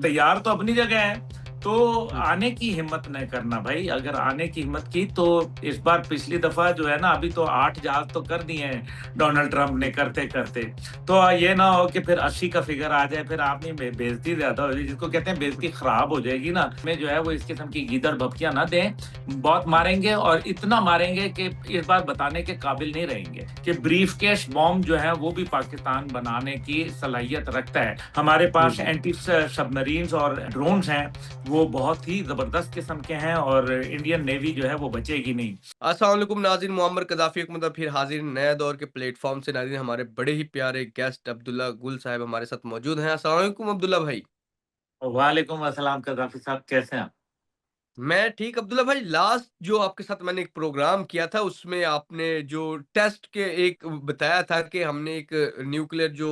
तैयार तो अपनी जगह है, तो हुँ, आने की हिम्मत न करना भाई। अगर आने की हिम्मत की तो इस बार पिछली दफ़ा जो है ना, अभी तो 8 जहाज़ तो कर दिए हैं डोनाल्ड ट्रम्प ने हुँ, करते-करते। तो ये ना हो कि फिर 80 का फ़िगर आ जाए, फिर आपकी बेइज़्ज़ती ज़्यादा हो जाए, जिसको कहते हैं हुँ, बेइज़्ज़ती खराब हो जाएगी ना, हमें जो है वो इस किस्म की गीदड़-भभकियाँ ना दें। बहुत मारेंगे और इतना मारेंगे कि इस बार बताने के काबिल नहीं रहेंगे कि ब्रीफ़केस बॉम्ब जो है वो भी पाकिस्तान बनाने की सलाहियत रखता है। हमारे हुँ, पास हुँ। एंटी सबमरीन्स और ड्रोन्स हैं, वो बहुत ही ज़बरदस्त किस्म के हैं और इंडियन नेवी जो है वो बचेगी नहीं। अस्सलाम वालेकुम नाज़रीन, मुअम्मर कज़ाफ़ी एक मतलब फिर हाज़िर नए दौर के प्लेटफ़ॉर्म से नाज़रीन हमारे बड़े ही प्यारे गेस्ट अब्दुल्ला गुल साहब हमारे साथ मौजूद हैं। अस्सलाम वालेकुम अब्दुल्ला भाई। वालेकुम अस्सलाम कज़ाफ़ी साहब, कैसे हैं आप? मैं ठीक अब्दुल्ला भाई, लास्ट जो आपके साथ मैंने एक प्रोग्राम किया था उसमें आपने जो टेस्ट के एक बताया था कि हमने एक न्यूक्लियर जो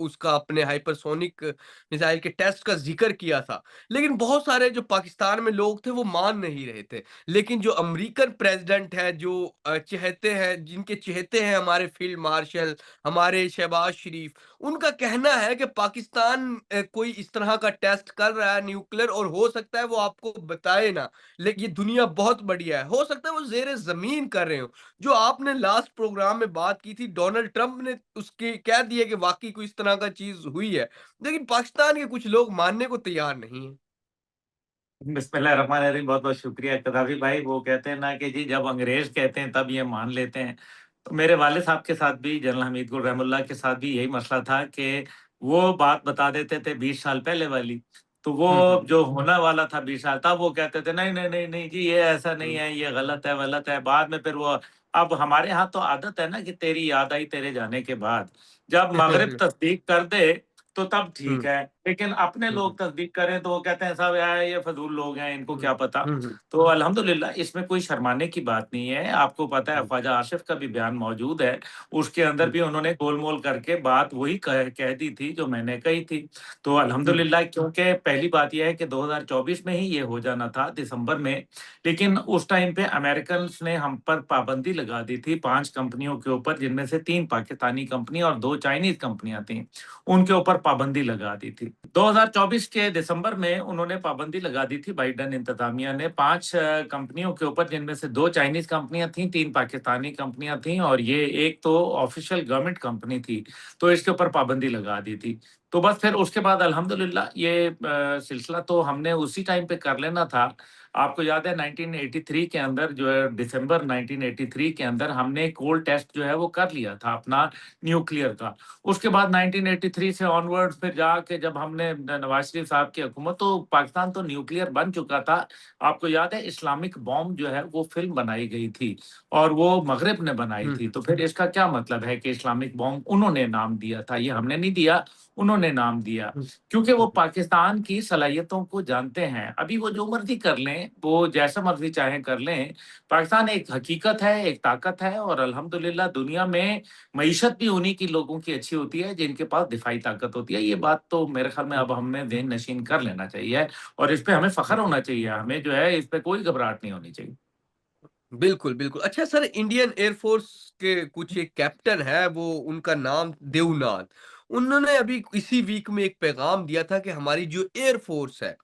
उसका अपने हाइपरसोनिक मिसाइल के टेस्ट का जिक्र किया था। लेकिन बहुत सारे जो पाकिस्तान में लोग थे वो मान नहीं रहे थे। लेकिन जो अमेरिकन प्रेसिडेंट है जो चहेते हैं जिनके चहेते हैं हमारे फील्ड मार्शल, हमारे शहबाज शरीफ, उनका कहना है कि पाकिस्तान कोई इस तरह का टेस्ट कर रहा है न्यूक्लियर और हो सकता है वो आपको बताए ना। लेकिन ये दुनिया बहुत बढ़िया है, हो सकता है वो ज़ेरे ज़मीन कर रहे हो। जो आपने लास्ट प्रोग्राम में बात की थी, डोनाल्ड ट्रंप ने उसकी कह दिया कि वाक़ई कोई इस तरह का चीज़ हुई है। लेकिन पाकिस्तान के कुछ लोग मानने को तैयार नहीं हैं। बिस्मिल्लाहिर्रहमानिर्रहीम, बहुत-बहुत शुक्रिया कज़ाफ़ी भाई। वो कहते हैं ना कि जी जब अंग्रेज़ कहते हैं तब ये मान लेते हैं। तो मेरे वालिद साहब के साथ भी, जनरल हमीद गुल रहमतुल्लाह के साथ भी यही मसला था कि वो बात बता देते थे 20 साल पहले वाली। तो वो हुँ, हुँ, जो होने वाला था 20 साल, तब वो कहते थे नहीं, नहीं, नहीं, नहीं जी, ये ऐसा नहीं हुँ, है, ये गलत है, गलत है। बाद में फिर वो, अब हमारे यहाँ तो आदत है ना कि तेरी याद आई तेरे जाने के बाद। जब मगरिब तस्दीक कर दे तो तब ठीक हुँ, है, लेकिन अपने हुँ, लोग हुँ, तस्दीक करें तो वो कहते हैं साहब यार ये फ़ज़ूल लोग हैं, इनको हुँ, क्या पता। हुँ, हुँ, तो अल्हम्दुलिल्लाह इसमें कोई शर्माने की बात नहीं है। आपको पता है हुँ, ख्वाजा आसिफ का भी बयान मौजूद है, उसके अंदर हुँ, भी उन्होंने गोल-मोल करके बात वही कह कह दी थी जो मैंने कही थी। तो हुँ, अल्हम्दुलिल्लाह, क्योंकि पहली बात ये है कि 2024 में ही ये हो जाना था दिसंबर में, लेकिन उस टाइम पे अमेरिकन्स ने हम पर पाबंदी लगा दी थी 5 कंपनियों के ऊपर, जिनमें से 3 पाकिस्तानी कंपनी और 2 चाइनीज़ कंपनियाँ थीं। उनके ऊपर पाबंदी लगा दी थी। 2024 के दिसंबर में उन्होंने पाबंदी लगा दी थी, बाइडेन इंतज़ामिया ने 5 कंपनियों के ऊपर, जिनमें से 2 चाइनीज़ कंपनियाँ थीं, 3 पाकिस्तानी कंपनियाँ थीं और ये एक तो ऑफ़िशियल गवर्नमेंट कंपनी थी, तो इसके ऊपर पाबंदी लगा दी थी। तो बस फिर उसके बाद अल्हम्दुलिल्लाह ये सिलसिला तो हमने उसी टाइम पे कर लेना था। आपको याद है 1983 के अंदर जो है, दिसंबर 1983 के अंदर हमने कोल्ड टेस्ट जो है वो कर लिया था अपना न्यूक्लियर का। उसके बाद 1983 से ऑनवर्ड्स फिर जाके जब हमने नवाज़ शरीफ साहब की हुकूमत, तो पाकिस्तान तो न्यूक्लियर बन चुका था। आपको याद है इस्लामिक बॉम्ब जो है वो फ़िल्म बनाई गई थी और वो मग़रिब ने बनाई हुँ, थी। तो फिर इसका क्या मतलब है कि इस्लामिक बॉम्ब उन्होंने नाम दिया था, ये हमने नहीं दिया, उन्होंने नाम दिया। हुँ, क्योंकि वो हुँ, पाकिस्तान की सलाहियतों को जानते हैं। अभी वो जो मर्ज़ी कर लें, वो जैसा मर्ज़ी चाहें कर लें। पाकिस्तान एक हकीकत है, एक ताकत है और अल्हम्दुलिल्लाह दुनिया में मईशत भी उन्हीं की लोगों की अच्छी होती है जिनके पास दिफ़ाई ताकत होती है। ये बात तो मेरे ख़्याल में हुँ, अब हमें ज़हन नशीन कर लेना चाहिए और इस पे हमें फ़ख्र हुँ। होना चाहिए। हमें जो है इस पे कोई घबराहट नहीं होनी चाहिए। बिल्कुल, बिल्कुल। अच्छा सर, इंडियन एयर फ़ोर्स के कुछ एक कैप्टन है, वो उनका नाम देवनाथ। उन्होंने अभी इसी वीक में एक पैगाम दिया था कि हमारी जो एयर फ़ोर्स है,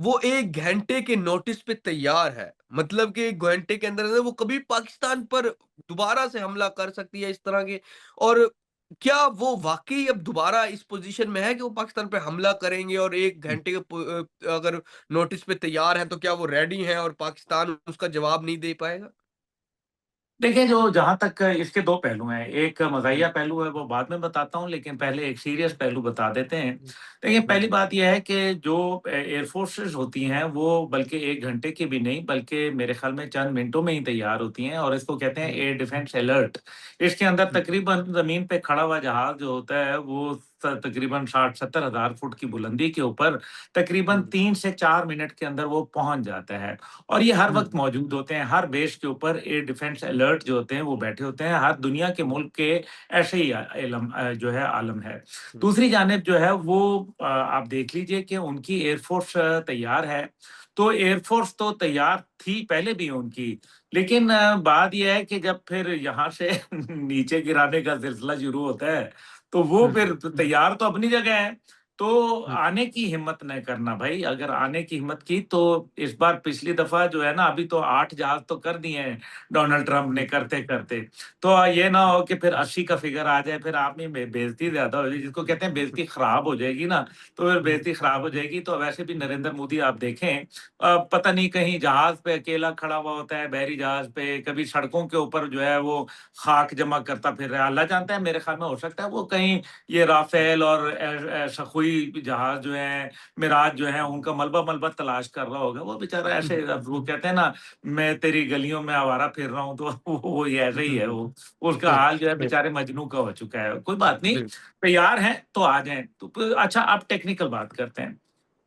वो 1 घंटे के नोटिस पे तैयार है। मतलब कि 1 घंटे के अंदर-अंदर वो कभी पाकिस्तान पर दोबारा से हमला कर सकती है इस तरह के। और क्या वो वाक़ई अब दोबारा इस पोज़ीशन में है कि वो पाकिस्तान पे हमला करेंगे और 1 घंटे के अगर नोटिस पे तैयार हैं, तो क्या वो रेडी हैं और पाकिस्तान उसका जवाब नहीं दे पाएगा? देखिए, जो जहाँ तक इसके 2 पहलू हैं। एक हुँ, मज़ाहिया पहलू है, वो बाद में बताता हूँ, लेकिन पहले एक सीरियस पहलू बता देते हैं। हुँ, देखिए, हुँ, पहली बात ये है कि जो एयर फ़ोर्सेज़ होती हैं, वो बल्कि 1 घंटे की भी नहीं, बल्कि मेरे ख़्याल में चंद मिनटों में ही तैयार होती हैं और इसको कहते हैं हुँ, एयर डिफेंस अलर्ट। इसके अंदर हुँ, तकरीबन ज़मीन पे खड़ा हुआ जहाज़ जो होता है, वो तकरीबन 60-70 हज़ार फुट की बुलंदी के ऊपर तकरीबन हुँ, 3 से 4 मिनट के अंदर वो पहुँच जाता है। और ये हर हुँ, वक़्त मौजूद होते हैं, हर बेस के ऊपर एयर डिफेंस अलर्ट जो होते हैं वो बैठे होते हैं, हर दुनिया के मुल्क के ऐसे ही जो है आलम है। हुँ, दूसरी जानिब जो है वो आप देख लीजिए कि उनकी एयर फ़ोर्स तैयार है, तो एयर फ़ोर्स तो तैयार थी पहले भी उनकी, लेकिन बात ये है कि जब फिर यहाँ से नीचे गिराने का सिलसिला शुरू होता है, तो वो हुँ, फिर तैयार तो अपनी जगह है, तो हुँ, आने की हिम्मत न करना भाई, अगर आने की हिम्मत की तो इस बार पिछली दफ़ा जो है ना, अभी तो 8 जहाज़ तो कर दिए हैं डोनाल्ड ट्रम्प ने हुँ, करते-करते। तो ये ना हो कि फिर 80 का फ़िगर आ जाए, फिर आप में बेइज़्ज़ती ज़्यादा हो जाए, जिसको कहते हैं बेइज़्ज़ती खराब हो जाएगी ना, तो फिर बेइज़्ज़ती खराब हो जाएगी। तो वैसे भी नरेंद्र मोदी आप देखें पता नहीं कहीं जहाज़ पे अकेला खड़ा हुआ होता है, बहरी जहाज़ पे, कभी सड़कों के ऊपर जो है वो खाक जमा करता फिर रहा है। अल्लाह जानता है, मेरे ख़्याल में हो सकता है वो कहीं ये राफ़ेल और शख़ुई जहाज़ जो हैं, मिराज जो है, उनका मलबा-मलबा तलाश कर रहा होगा। वो बेचारा हुँ, ऐसे अब वो कहते हैं ना, मैं तेरी गलियों में आवारा फिर रहा हूँ, तो वो ये ऐसे ही है वो। उसका हाल जो है बेचारे मजनू का हो चुका है। कोई बात नहीं, बिल्कुल। तैयार हैं तो आ जाएँ। तो अच्छा, अब टेक्निकल बात करते हैं।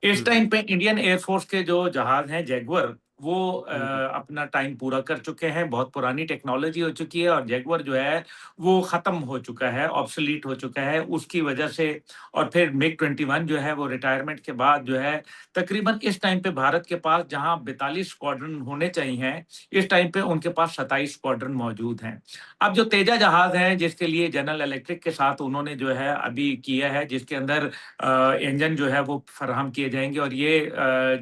इस हुँ, टाइम पे इंडियन एयर फ़ोर्स के जो जहाज़ हैं जैगुआर, वो हुँ, अपना टाइम पूरा कर चुके हैं, बहुत पुरानी टेक्नोलॉज़ी हो चुकी है और जैगुआर जो है, वो ख़त्म हो चुका है, ऑब्सोलीट हो चुका है। उसकी वजह से और फिर मिग-21 जो है, वो रिटायरमेंट के बाद जो है, तकरीबन इस टाइम पे भारत के पास जहाँ 42 स्क्वाड्रन होने चाहिए, इस टाइम पे उनके पास 27 स्क्वाड्रन मौजूद हैं। अब जो तेजा जहाज़ है, जिसके लिए जनरल इलेक्ट्रिक के साथ उन्होंने जो है अभी किया है, जिसके अंदर इंजन जो है वो फराहम किए जाएँगे और ये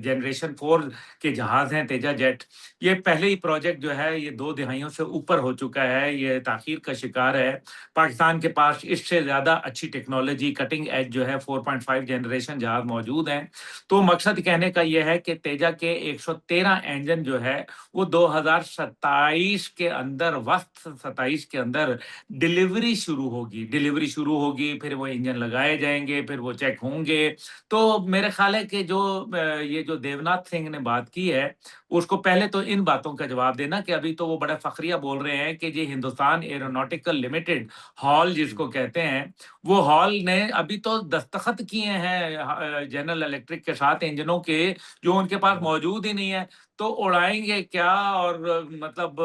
जनरेशन 4 के जहाज़ हैं तेजा जेट। ये पहले ही प्रोजेक्ट जो है ये 2 दिहाइयों से ऊपर हो चुका है, ये ताख़ीर का शिकार है। पाकिस्तान के पास इससे ज़्यादा अच्छी टेक्नोलॉजी कटिंग एज जो है 4.5 जनरेशन जहाज़ मौजूद हैं। तो मकसद कहने का ये है कि तेजा के 113 इंजन जो है वो 2027 के अंदर वस्त 27 के अंदर डिलीवरी शुरू होगी, फिर वो इंजन लगाए जाएँगे, फिर वो चेक होंगे। तो मेरे ख़्याल है कि जो ये जो देवनाथ सिंह ने बात की है, उसको पहले तो इन बातों का जवाब देना कि अभी तो वो बड़ा फ़खरिया बोल रहे हैं कि जी हिंदुस्तान एरोनॉटिकल लिमिटेड, हॉल हुँ, जिसको कहते हैं, वो हॉल ने अभी तो दस्तखत किए हैं जनरल इलेक्ट्रिक के साथ इंजनों के, जो उनके पास हुँ, मौजूद ही नहीं है। तो उड़ाएँगे क्या और मतलब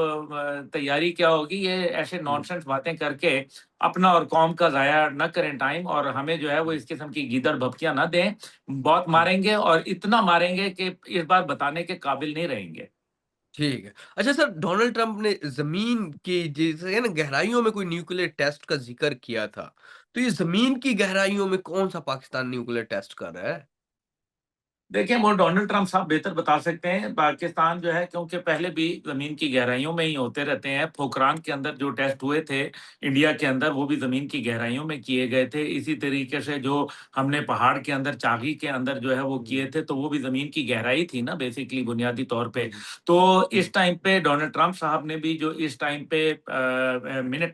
तैयारी क्या होगी? ये ऐसे हुँ, नॉनसेंस बातें करके अपना और कौम का ज़ाया ना करें टाइम और हमें जो है वो हुँ, इस किस्म की गीदड़ भभकियाँ ना दें। बहुत हुँ। मारेंगे और इतना मारेंगे कि इस बार बताने के काबिल नहीं रहेंगे। ठीक है। अच्छा सर, डोनाल्ड ट्रंप ने ज़मीन की जैसे है ना गहराइयों में कोई न्यूक्लियर टेस्ट का ज़िक्र किया था। तो ये ज़मीन की गहराइयों में कौन-सा पाकिस्तान न्यूक्लियर टेस्ट कर रहा है? देखिए, वो डोनाल्ड ट्रम्प साहब बेहतर बता सकते हैं। पाकिस्तान जो है क्योंकि पहले भी ज़मीन की गहराइयों में ही होते रहते हैं। पोखरान के अंदर जो टेस्ट हुए थे इंडिया के अंदर, वो भी ज़मीन की गहराइयों में किए गए थे। इसी तरीके से जो हमने पहाड़ के अंदर, चागी के अंदर जो है वो हुँ, किए थे, तो वो भी ज़मीन की गहराई थी ना बेसिकली बुनियादी तौर पे। हुँ, तो हुँ, इस टाइम पे डोनाल्ड ट्रम्प साहब ने भी जो इस टाइम पे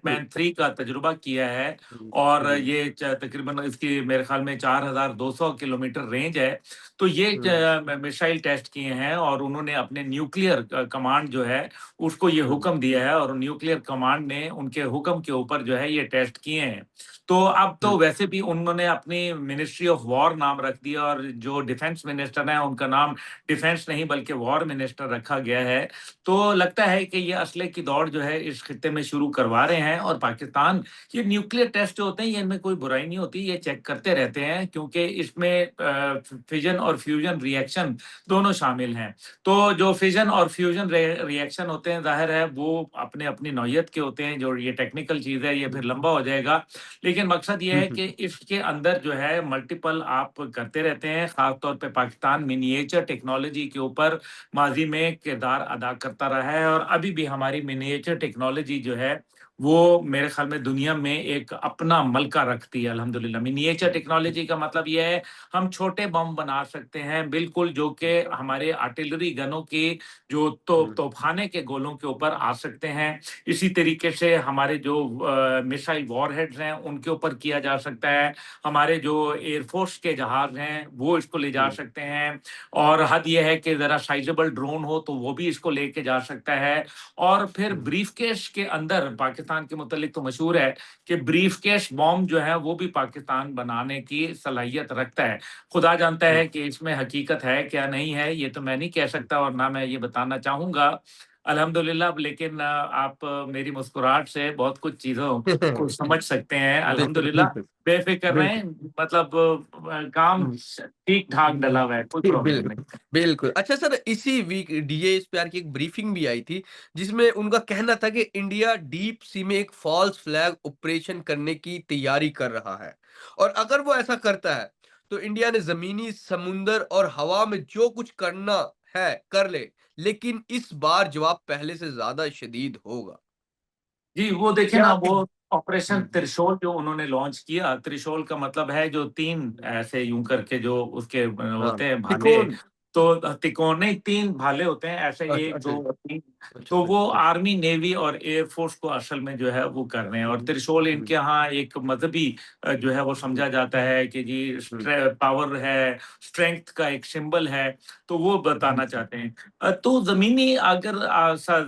हुँ, मिनटमैन 3 का तजुर्बा किया है हुँ, और हुँ, ये तकरीबन इसकी मेरे ख़्याल में 4200 किलोमीटर रेंज है। तो ये हुँ, मिसाइल टेस्ट किए हैं और उन्होंने अपने न्यूक्लियर कमांड जो है, उसको ये हुँ, हुक्म दिया है और न्यूक्लियर कमांड ने उनके हुक्म के ऊपर जो है ये टेस्ट किए हैं। तो अब हुँ, तो वैसे भी उन्होंने अपनी मिनिस्ट्री ऑफ वॉर नाम रख दिया और जो डिफेंस मिनिस्टर हैं, उनका नाम डिफेंस नहीं बल्कि वॉर मिनिस्टर रखा गया है। तो लगता है कि ये असले की दौड़ जो है इस खित्ते में शुरू करवा रहे हैं और पाकिस्तान, ये न्यूक्लियर टेस्ट जो होते हैं, ये इनमें कोई बुराई नहीं होती, ये चेक करते रहते हैं क्योंकि इसमें फिजन और फ्यूजन रिएक्शन दोनों शामिल हैं। तो जो फिजन और फ्यूजन रिएक्शन होते हैं, ज़ाहिर है वो अपने अपनी नौइयत के होते हैं। जो ये टेक्निकल चीज़ है, ये फिर हुँ, लंबा हो जाएगा। लेकिन मकसद ये हुँ, है हुँ, कि इसके अंदर जो है मल्टीपल आप करते रहते हैं। ख़ास तौर पे पाकिस्तान मिनिएचर टेक्नोलॉजी के ऊपर माज़ी में किरदार अदा करता रहा है और अभी भी हमारी मिनिएचर टेक्नोलॉजी जो है, वो मेरे ख़्याल में दुनिया में एक अपना मलका रखती है अल्हम्दुलिल्लाह। मिनिएचर हुँ, टेक्नोलॉजी का मतलब ये है, हम छोटे बम बना सकते हैं बिल्कुल, जो कि हमारे आर्टिलरी गनों की जो हुँ, तोपखाने के गोलों के ऊपर आ सकते हैं। इसी तरीके से हमारे जो मिसाइल वॉरहेड्स हैं, उनके ऊपर किया जा सकता है। हमारे जो एयरफ़ोर्स के जहाज़ हैं, वो इसको ले जा हुँ, सकते हैं और हद ये है कि ज़रा साइज़ेबल ड्रोन हो, तो वो भी इसको लेके जा सकता है और फिर हुँ, ब्रीफ़केस के अंदर पाकिस्तान के मुतालिक तो मशहूर है कि ब्रीफ़केस बॉम्ब जो है, वो भी पाकिस्तान बनाने की सलाहियत रखता है। खुदा जानता हुँ। है कि इसमें हकीकत है, क्या नहीं है, ये तो मैं नहीं कह सकता और ना मैं ये बताना चाहूँगा। अल्हम्दुलिल्लाह, लेकिन आप मेरी मुस्कुराहट से बहुत कुछ चीज़ों को समझ सकते हैं। बिल्कुल, अल्हम्दुलिल्लाह, बिल्कुल, बेफ़िक्र बिल्कुल। रहें, मतलब काम हुँ। ठीक-ठाक डला हुआ है, कोई प्रॉब्लम बिल्कुल, नहीं है। बिल्कुल। अच्छा सर, इसी वीक डीएएसपीआर की एक ब्रीफिंग भी आई थी, जिसमें उनका कहना था कि इंडिया डीप सी में एक फ़ॉल्स फ्लैग ऑपरेशन करने की तैयारी कर रहा है और अगर वो ऐसा करता है, तो इंडिया ने ज़मीनी, समुंदर और हवा में जो कुछ करना है, कर ले, लेकिन इस बार जवाब पहले से ज़्यादा शदीद होगा। जी, वो देखिए क्या ना, आप वो ऑपरेशन हुँ, हुँ। त्रिशूल जो उन्होंने लॉन्च किया, त्रिशूल का मतलब है जो 3 ऐसे यूँ करके जो उसके हाँ, होते हैं भाले, त्रिकोण तो तिकोण नहीं, 3 भाले होते हैं ऐसे, अच्छा, 1, अच्छा, 2 और 3। अच्छा, तो वो अच्छा। आर्मी, नेवी और एयर फोर्स को असल में जो है वो कर रहे हैं, हुँ, और हुँ, त्रिशूल हुँ, इनके यहाँ एक मज़हबी जो है वो हुँ, समझा जाता है कि जी हुँ, पावर है, स्ट्रेंथ का एक सिंबल है, तो वो हुँ, बताना चाहते हैं। तो ज़मीनी अगर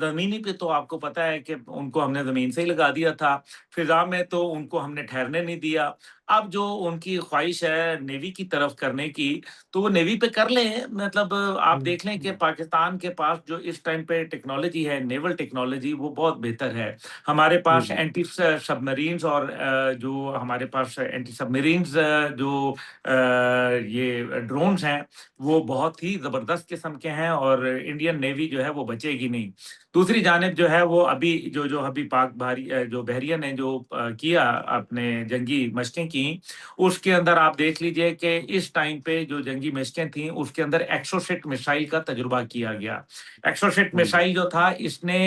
ज़मीनी पे तो आपको पता है कि उनको हमने ज़मीन से ही लगा दिया था, फ़िज़ा में तो उनको हमने ठहरने नहीं दिया। अब जो उनकी ख़्वाहिश है नेवी की तरफ करने की, तो वो नेवी पे कर लें, मतलब आप हुँ, देख लें कि पाकिस्तान के पास जो इस टाइम पे टेक्नोलॉजी है, नेवल टेक्नोलॉजी, वो बहुत बेहतर है। हमारे हुँ, पास हुँ, एंटी सबमरीन्स और जो हमारे पास एंटी सबमरीन्स जो ये ड्रोन्स हैं, वो बहुत ही ज़बरदस्त किस्म के हैं, और इंडियन नेवी जो है वो बचेगी नहीं। दूसरी जानिब जो है वो अभी जो अभी जो बहरिया ने जो किया आपने जंगी मशकें की, उसके अंदर आप देख लीजिए कि इस टाइम पे जो जंगी मशकें थी, उसके अंदर एक्सोसेट मिसाइल का तजुर्बा किया गया। एक्सोसेट हुँ, मिसाइल जो था, इसने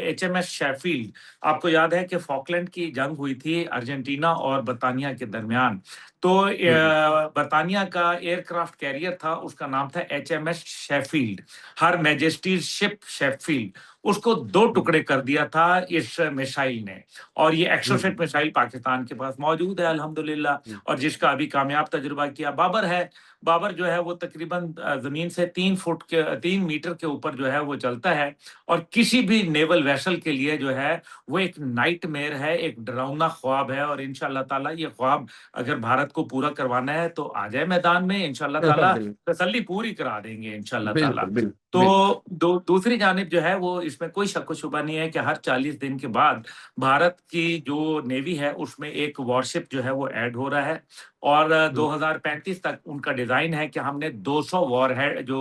एचएमएस शेफील्ड, आपको याद है कि फ़ॉकलैंड की जंग हुई थी अर्जेंटीना और बर्तानिया के दरमियान। तो हुँ, हुँ, बर्तानिया का एयरक्राफ्ट कैरियर था, उसका नाम था एचएमएस शेफील्ड, हर मैजेस्टीज़ शिप शेफील्ड। उसको 2 हुँ, टुकड़े कर दिया था इस मिसाइल ने, और ये हुँ, हुँ, एक्सोसेट मिसाइल पाकिस्तान के पास मौजूद है अल्हम्दुलिल्लाह, हुँ, और जिसका अभी कामयाब तजुर्बा किया बाबर है। बाबर जो है वो तकरीबन ज़मीन से 3 मीटर के ऊपर जो है वो चलता है, और किसी भी नेवल वेसल के लिए जो है वो एक नाइटमेयर है, एक डरावना ख्वाब है, और इंशाअल्लाह ताला ये ख्वाब अगर भारत को पूरा करवाना है तो आ जाए मैदान में, इंशाअल्लाह ताला बिल्कुल, तसल्ली पूरी करा देंगे इंशाअल्लाह ताला। बिल्कुल, तो बिल्कुल। दूसरी जानिब जो है वो, इसमें कोई शक व शुबा नहीं है कि हर 40 दिन के बाद भारत की जो नेवी है उसमें एक वॉरशिप जो है वो ऐड हो रहा है, और हुँ, 2035 तक उनका डिज़ाइन है कि हमने 200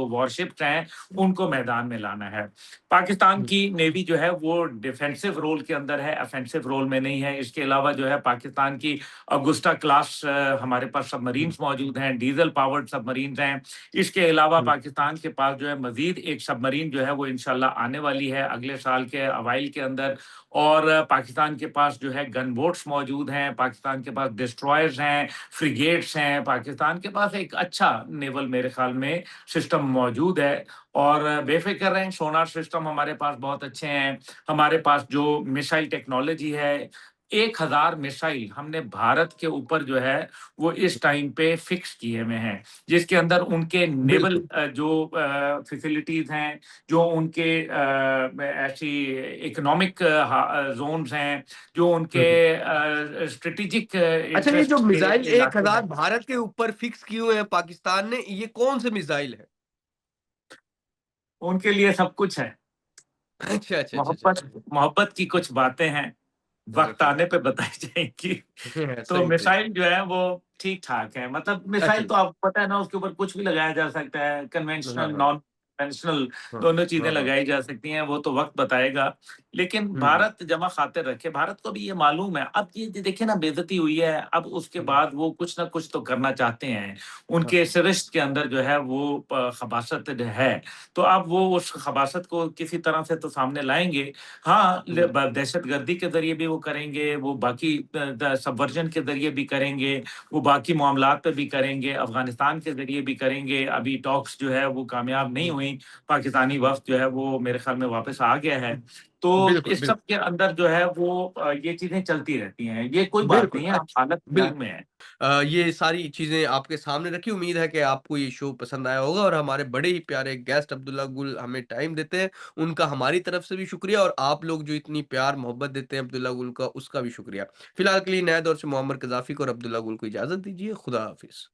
वॉरशिप्स हैं, उनको मैदान में लाना है। पाकिस्तान हुँ, की नेवी जो है वो डिफेंसिव रोल के अंदर है, ऑफेंसिव रोल में नहीं है। इसके अलावा जो है पाकिस्तान की अगुस्टा क्लास हमारे पास हुँ, सबमरीन्स मौजूद हैं, डीज़ल पावर्ड सबमरीन्स हैं। इसके अलावा हुँ, पाकिस्तान के पास जो है मज़ीद एक सबमरीन जो है वो इंशाअल्लाह आने वाली है अगले साल के अवाइल के अंदर, और पाकिस्तान के पास जो है गन बोट्स मौजूद हैं, पाकिस्तान के पास डिस्ट्रॉयर्स हैं, फ्रिगेट्स हैं, पाकिस्तान के पास एक अच्छा नेवल मेरे ख़्याल में सिस्टम मौजूद है, और बेफ़िक्र रहें, सोनार सिस्टम हमारे पास बहुत अच्छे हैं। हमारे पास जो मिसाइल टेक्नोलॉजी है, 1000 मिसाइल हमने भारत के ऊपर जो है वो इस टाइम पे फिक्स किए हुए हैं, जिसके अंदर उनके नेवल बिल्कुल। जो फैसिलिटीज़ हैं, जो उनके ऐसी इकोनॉमिक ज़ोन्स हैं, जो हुँ, उनके हुँ। स्ट्रैटेजिक अच्छा ये जो इंटरेस्ट के मिसाइल इलाके 1000 हैं, भारत के ऊपर फिक्स किए हुए हैं पाकिस्तान ने, ये कौन से मिसाइल है? उनके लिए सब कुछ है। अच्छा, अच्छा, अच्छा, अच्छा। मोहब्बत मोहब्बत की कुछ बातें हैं, वक़्त ओके। आने पे बताई जाएँगी। तो सही, सही। मिसाइल जो है वो ठीक-ठाक है। मतलब अच्छा मिसाइल जी। तो आपको पता है ना, उसके ऊपर कुछ भी लगाया जा सकता है। हाँ, कन्वेंशनल, हाँ। नॉन कन्वेंशनल हाँ, दोनों चीज़ें हाँ, हाँ। लगाई जा सकती हैं, वो तो वक़्त बताएगा। लेकिन हुँ, हुँ, भारत जमा ख़ातिर रखे, भारत को भी ये मालूम है। अब ये देखिए ना, बेइज़्ज़ती हुई है, अब उसके हुँ। बाद वो कुछ ना कुछ तो करना चाहते हैं। हाँ, उनके हाँ। सिरश्त के अंदर जो है वो खबासत है। तो अब वो उस खबासत को किसी तरह से तो सामने लाएँगे। हाँ, हुँ, दहशतगर्दी के ज़रिए भी वो करेंगे, वो बाकी द सबवर्जन के ज़रिए भी करेंगे, वो बाकी मामलात पे भी करेंगे, अफ़गानिस्तान के ज़रिए भी करेंगे। अभी टॉक्स जो है वो कामयाब नहीं हुँ। हुई, पाकिस्तानी वफ़्द जो है वो मेरे ख़्याल में वापस आ गया है। तो बिल्कुल, इस सब बिल्कुल। के अंदर जो है वो ये चीज़ें चलती रहती हैं, ये कोई बात बिल्कुल, नहीं है, हम हालत जंग बिल्कुल। में हैं। ये सारी चीज़ें आपके सामने रखी, उम्मीद है कि आपको ये शो पसंद आया होगा और हमारे बड़े ही प्यारे गेस्ट अब्दुल्ला गुल हमें टाइम देते हैं, उनका हमारी तरफ से भी शुक्रिया और आप लोग जो इतनी प्यार मोहब्बत देते हैं अब्दुल्ला गुल का, उसका भी शुक्रिया। फिलहाल के लिए नए दौर से मोहम्मद कज़ाफ़ी को और अब्दुल्ला गुल को इजाज़त दीजिए, खुदा हाफ़िज़।